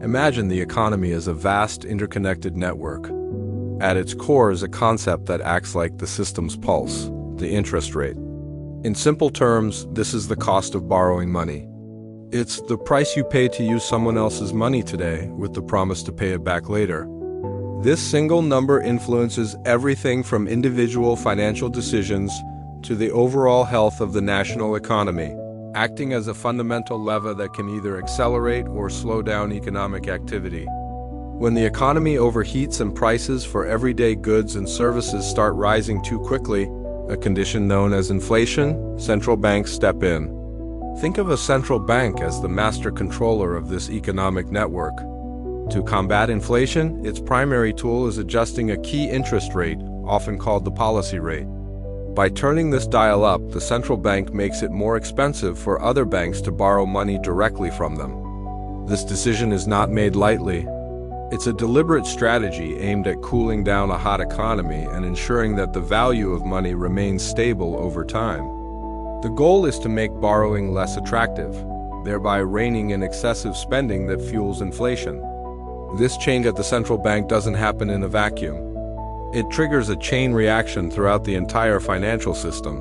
Imagine the economy as a vast, interconnected network. At its core is a concept that acts like the system's pulse, the interest rate. In simple terms, this is the cost of borrowing money. It's the price you pay to use someone else's money today with the promise to pay it back later. This single number influences everything from individual financial decisions to the overall health of the national economy, acting as a fundamental lever that can either accelerate or slow down economic activity. When the economy overheats and prices for everyday goods and services start rising too quickly, a condition known as inflation, central banks step in. Think of a central bank as the master controller of this economic network. To combat inflation, its primary tool is adjusting a key interest rate, often called the policy rate. By turning this dial up, the central bank makes it more expensive for other banks to borrow money directly from them. This decision is not made lightly. It's a deliberate strategy aimed at cooling down a hot economy and ensuring that the value of money remains stable over time. The goal is to make borrowing less attractive, thereby reining in excessive spending that fuels inflation. This change at the central bank doesn't happen in a vacuum. It triggers a chain reaction throughout the entire financial system.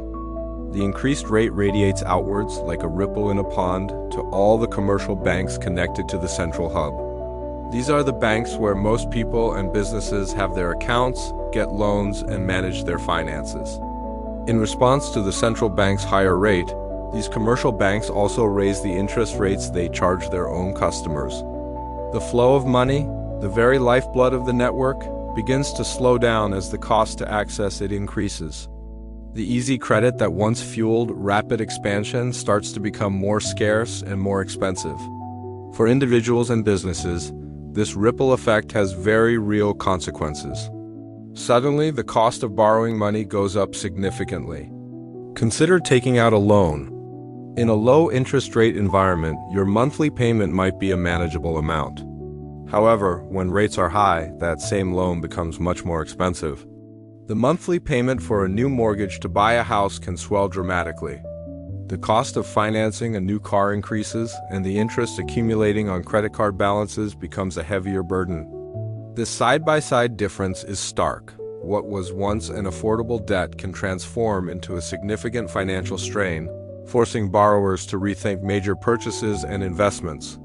The increased rate radiates outwards like a ripple in a pond to all the commercial banks connected to the central hub. These are the banks where most people and businesses have their accounts, get loans, and manage their finances. In response to the central bank's higher rate, these commercial banks also raise the interest rates they charge their own customers. The flow of money, the very lifeblood of the network, begins to slow down as the cost to access it increases. The easy credit that once fueled rapid expansion starts to become more scarce and more expensive. For individuals and businesses, this ripple effect has very real consequences. Suddenly, the cost of borrowing money goes up significantly. Consider taking out a loan. In a low interest rate environment, your monthly payment might be a manageable amount. However, when rates are high, that same loan becomes much more expensive. The monthly payment for a new mortgage to buy a house can swell dramatically. The cost of financing a new car increases, and the interest accumulating on credit card balances becomes a heavier burden. This side-by-side difference is stark. What was once an affordable debt can transform into a significant financial strain, forcing borrowers to rethink major purchases and investments.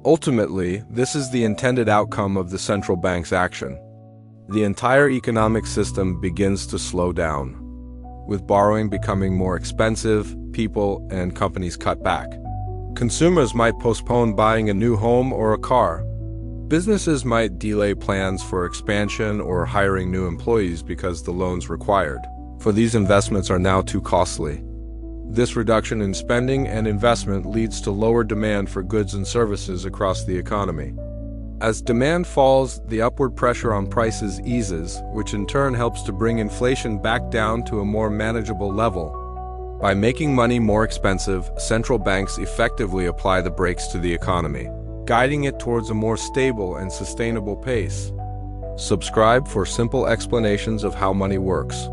Ultimately, this is the intended outcome of the central bank's action. The entire economic system begins to slow down. With borrowing becoming more expensive, people and companies cut back. Consumers might postpone buying a new home or a car. Businesses might delay plans for expansion or hiring new employees because the loans required, for these investments are now too costly. This reduction in spending and investment leads to lower demand for goods and services across the economy. As demand falls, the upward pressure on prices eases, which in turn helps to bring inflation back down to a more manageable level. By making money more expensive, central banks effectively apply the brakes to the economy, guiding it towards a more stable and sustainable pace. Subscribe for simple explanations of how money works.